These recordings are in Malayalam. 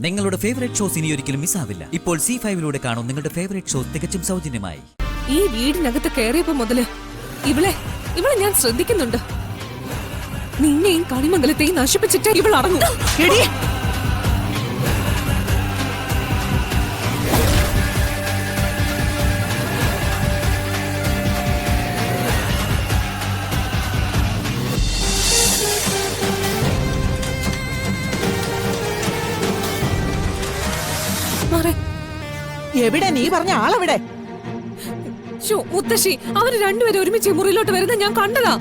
നിങ്ങളുടെ ഫേവറേറ്റ് ഷോസ് ഇനി ഒരിക്കലും മിസ്സാവില്ല. ഇപ്പോൾ C5 കാണും നിങ്ങളുടെ ഫേവറേറ്റ് ഷോസ് തികച്ചും സൗജന്യമായി. ഈ വീടിനകത്ത് കയറിയപ്പോ മുതല് ഇവളെ ഞാൻ ശ്രദ്ധിക്കുന്നുണ്ട്. നിന്നെയും കണിമംഗലത്തെയും നശിപ്പിച്ചിട്ട് ഇവൾ അടങ്ങും. എവിടെ നീ പറഞ്ഞ ആളെവിടെ? മുത്തശ്ശി, അവര് രണ്ടുപേരും ഒരുമിച്ച് മുറിയിലോട്ട് വരുന്ന ഞാൻ കണ്ടതാ.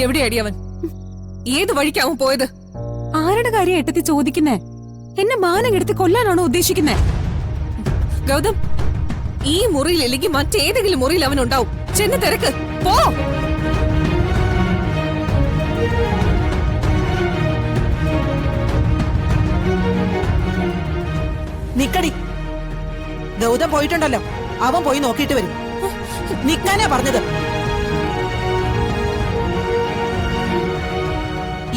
എവിടെയാടി അവൻ? ഏത് വഴിക്കാവും പോയത്? ആരുടെ കാര്യം ഏട്ടത്തി ചോദിക്കുന്നേ? എന്നെ മാനം കെടുത്തി കൊല്ലാനാണോ ഉദ്ദേശിക്കുന്നേ? ഗൗതം, ഈ മുറിയിൽ അല്ലെങ്കിൽ മറ്റേതെങ്കിലും മുറിയിൽ അവൻ ഉണ്ടാവും. ചെന്ന് തിരക്ക്. പോ. നിക്കടി. ഗൗതം പോയിട്ടുണ്ടല്ലോ, അവൻ പോയി നോക്കിയിട്ട് വരും. നിക്കാനാ പറഞ്ഞത്.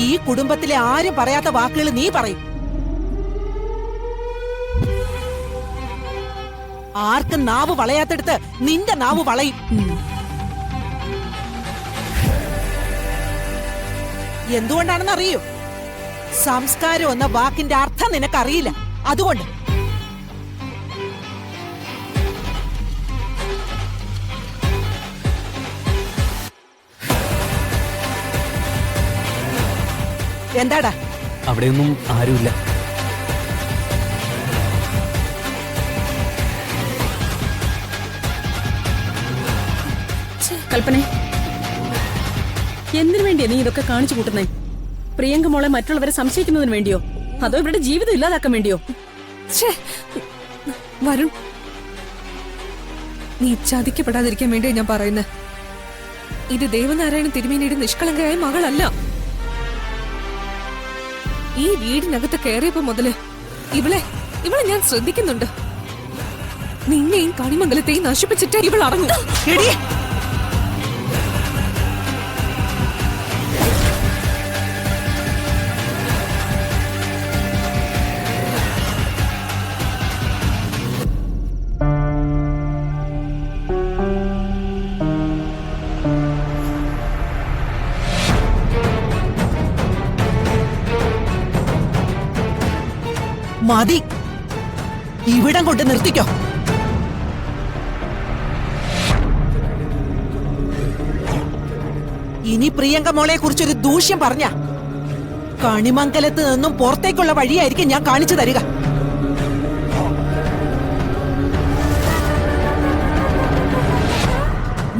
ഈ കുടുംബത്തിലെ ആരും പറയാത്ത വാക്കുകൾ നീ പറയും. ആർക്കും നാവ് വളയാത്തെടുത്ത് നിന്റെ നാവ് വളയും. എന്തുകൊണ്ടാണെന്ന് അറിയൂ? സംസ്കാരം എന്ന വാക്കിന്റെ അർത്ഥം നിനക്കറിയില്ല, അതുകൊണ്ട്. എന്താടാ? അവിടെയൊന്നും ആരുമില്ല. കൽപ്പന, എന്തിനു വേണ്ടിയാ നീ ഇതൊക്കെ കാണിച്ചു കൂട്ടുന്നേ? പ്രിയങ്ക മോളെ മറ്റുള്ളവരെ സംശയിക്കുന്നതിന് വേണ്ടിയോ, അതോ ഇവരുടെ ജീവിതം ഇല്ലാതാക്കാൻ വേണ്ടിയോ? വരുൺ, നീ ചതിക്കപ്പെടാതിരിക്കാൻ വേണ്ടിയാ ഞാൻ പറയുന്നത്. ഇത് ദേവനാരായണൻ തിരുമേനിയുടെ നിഷ്കളങ്കയായ മകളല്ല. ഈ വീടിനകത്ത് കയറിയപ്പോ മുതല് ഇവളെ ഞാൻ ശ്രദ്ധിക്കുന്നുണ്ട്. നിന്നെയും കണിമംഗലത്തെയും നശിപ്പിച്ചിട്ട് ഇവൾ അടങ്ങും. മതി, ഇവിടം കൊണ്ട് നിർത്തിക്കോ. ഇനി പ്രിയങ്ക മോളെ കുറിച്ചൊരു ദൂഷ്യം പറഞ്ഞ കണിമംഗലത്ത് നിന്നും പുറത്തേക്കുള്ള വഴിയായിരിക്കും ഞാൻ കാണിച്ചു തരിക.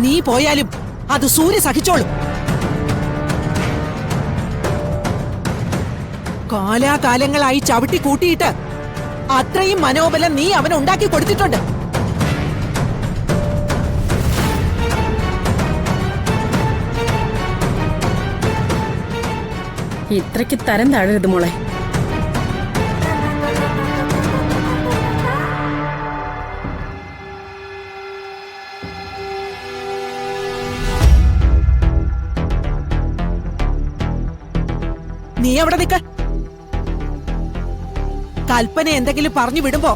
നീ പോയാലും അത് സൂര്യ സഹിച്ചോളും. കാലാകാലങ്ങളായി ചവിട്ടി കൂട്ടിയിട്ട് അത്രയും മനോബലം നീ അവൻ ഉണ്ടാക്കി കൊടുത്തിട്ടുണ്ട്. ഇത്രയ്ക്ക് തരം താഴരുത് മോളെ. നീ അവിടെ നിൽക്ക. കൽപ്പന എന്തെങ്കിലും പറഞ്ഞു വിടുമ്പോ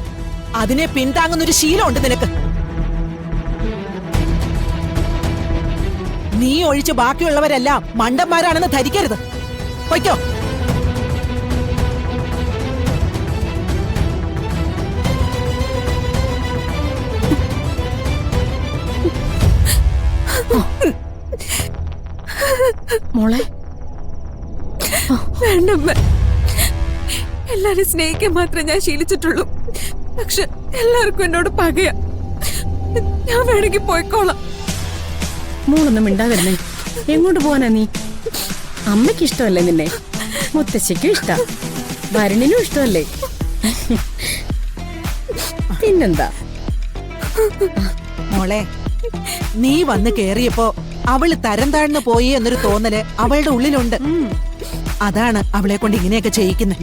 അതിനെ പിന്താങ്ങുന്നൊരു ശീലമുണ്ട് നിനക്ക്. നീ ഒഴിച്ച് ബാക്കിയുള്ളവരെല്ലാം മണ്ടന്മാരാണെന്ന് ധരിക്കരുത്. പൊയ്ക്കോ. മോളെ, വേണ്ടമ്മ, എല്ലാരും സ്നേഹിക്കാൻ മാത്രമേ ഞാൻ ശീലിച്ചിട്ടുള്ളൂ. പക്ഷെ എല്ലാവർക്കും എന്നോട് പകയാ. ഞാൻ വേണമെങ്കിൽ പോയിക്കോളാം. മോളൊന്നും മിണ്ടാതിരുന്നേ. എങ്ങോട്ട് പോവാനാ നീ? അമ്മയ്ക്ക് ഇഷ്ടമല്ലേ നിന്നെ? മുത്തശ്ശിക്കും ഇഷ്ടം, വരുണിനും ഇഷ്ടമല്ലേ? പിന്നെന്താ മോളെ, നീ വന്ന് കേറിയപ്പോ അവള് തരം താഴ്ന്നു പോയി എന്നൊരു തോന്നല് അവളുടെ ഉള്ളിലുണ്ട്. അതാണ് അവളെ കൊണ്ട് ഇങ്ങനെയൊക്കെ ചെയ്യിക്കുന്നത്.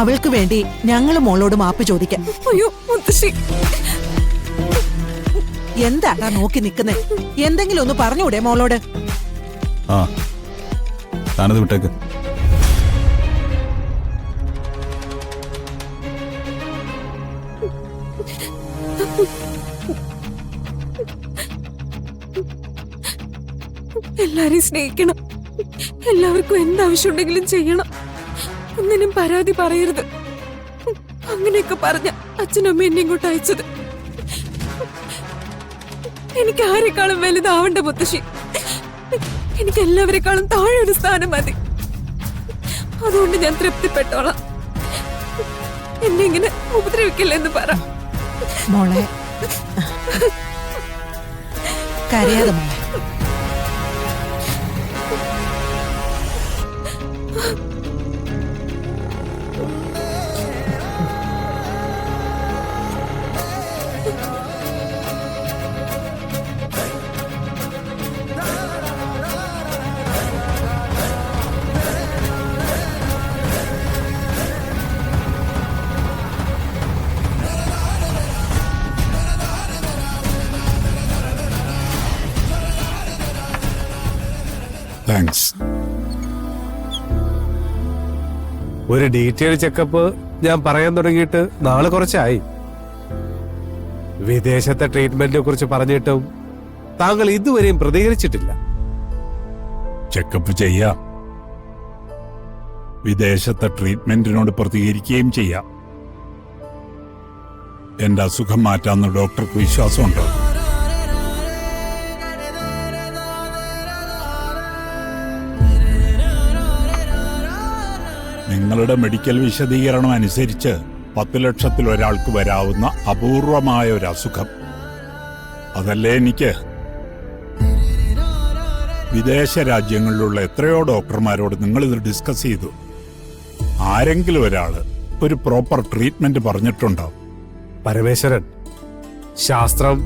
അവൾക്ക് വേണ്ടി ഞങ്ങള് മോളോട് മാപ്പ് ചോദിക്കാം. അയ്യോ മുത്തശ്ശി, എന്താടാ നോക്കി നിക്കുന്നേ? എന്തെങ്കിലും ഒന്ന് പറഞ്ഞൂടെ മോളോട്? ആ താനത് വിട്ടേക്ക്. എല്ലാരെയും സ്നേഹിക്കണം, എല്ലാവർക്കും എന്താവശ്യമുണ്ടെങ്കിലും ചെയ്യണം, ഒന്നിനും പരാതി പറയരുത്. അങ്ങനെയൊക്കെ പറഞ്ഞ അച്ഛനും അമ്മ എന്നെ ഇങ്ങോട്ട് അയച്ചത്. എനിക്ക് ആരെക്കാളും വലുതാവണ്ട മുത്തശ്ശി. എനിക്ക് എല്ലാവരെക്കാളും താഴെ ഒരു സ്ഥാനം മതി. അതുകൊണ്ട് ഞാൻ തൃപ്തിപ്പെട്ടോളാം. എന്നെ ഇങ്ങനെ ഉപദ്രവിക്കില്ലെന്ന് പറ. മോളെ കരയാതെ മോളെ. താങ്ക്സ്. ഒരു ഡീറ്റെയിൽ ചെക്കപ്പ് ഞാൻ പറയാൻ തുടങ്ങിയിട്ട് നാളെ കുറച്ചായി. വിദേശത്തെ ട്രീറ്റ്മെന്റിനെ കുറിച്ച് പറഞ്ഞിട്ടും താങ്കൾ ഇതുവരെയും പ്രതികരിച്ചിട്ടില്ല. ചെക്കപ്പ് ചെയ്യാം, വിദേശത്തെ ട്രീറ്റ്മെന്റിനോട് പ്രതികരിക്കുകയും ചെയ്യാം. എന്റെ അസുഖം മാറ്റാന്ന് ഡോക്ടർക്ക് വിശ്വാസമുണ്ടോ? നിങ്ങളുടെ മെഡിക്കൽ വിശദീകരണം അനുസരിച്ച് 10 ലക്ഷത്തിൽ ഒരാൾക്ക് വരാവുന്ന അപൂർവമായ ഒരു അസുഖം അതല്ലേ എനിക്ക്? വിദേശ രാജ്യങ്ങളിലുള്ള എത്രയോ ഡോക്ടർമാരോട് നിങ്ങളിത് ഡിസ്കസ് ചെയ്തു. ആരെങ്കിലും ഒരാള് ഒരു പ്രോപ്പർ ട്രീറ്റ്മെന്റ് പറഞ്ഞിട്ടുണ്ടോ? പരമേശ്വരൻ, ശാസ്ത്രം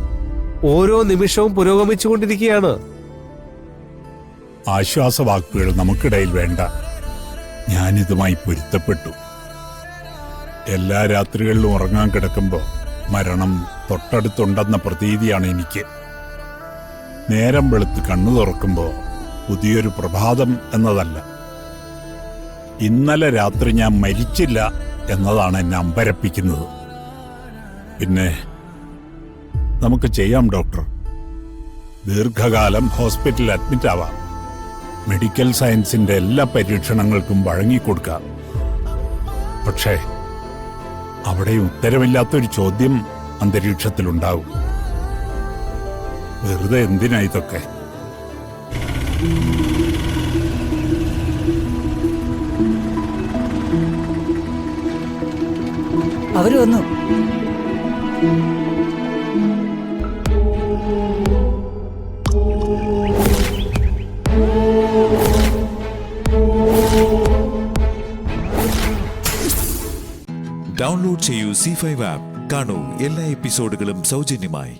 ഓരോ നിമിഷവും പുരോഗമിച്ചുകൊണ്ടിരിക്കുകയാണ്. ആശ്വാസവാക്കുകൾ നമുക്കിടയിൽ വേണ്ട. ഞാനിതുമായി പൊരുത്തപ്പെട്ടു. എല്ലാ രാത്രികളിലും ഉറങ്ങാൻ കിടക്കുമ്പോൾ മരണം തൊട്ടടുത്തുണ്ടെന്ന പ്രതീതിയാണ് എനിക്ക്. നേരം വെളുത്ത് കണ്ണു തുറക്കുമ്പോൾ പുതിയൊരു പ്രഭാതം എന്നതല്ല, ഇന്നലെ രാത്രി ഞാൻ മരിച്ചില്ല എന്നതാണ് എന്നെ അമ്പരപ്പിക്കുന്നത്. പിന്നെ നമുക്ക് ചെയ്യാം ഡോക്ടർ. ദീർഘകാലം ഹോസ്പിറ്റലിൽ അഡ്മിറ്റ് ആവാം. മെഡിക്കൽ സയൻസിന്റെ എല്ലാ പരീക്ഷണങ്ങൾക്കും വഴങ്ങിക്കൊടുക്കാം. പക്ഷേ അവിടെ ഉത്തരമില്ലാത്തൊരു ചോദ്യം അന്തരീക്ഷത്തിലുണ്ടാവും. വെറുതെ എന്തിനാ ഇതൊക്കെ? അവര് വന്നു. ഡൗൺലോഡ് ചെയ്യൂ C5 ആപ്പ്. കാണൂ എല്ലാ എപ്പിസോഡുകളും സൗജന്യമായി.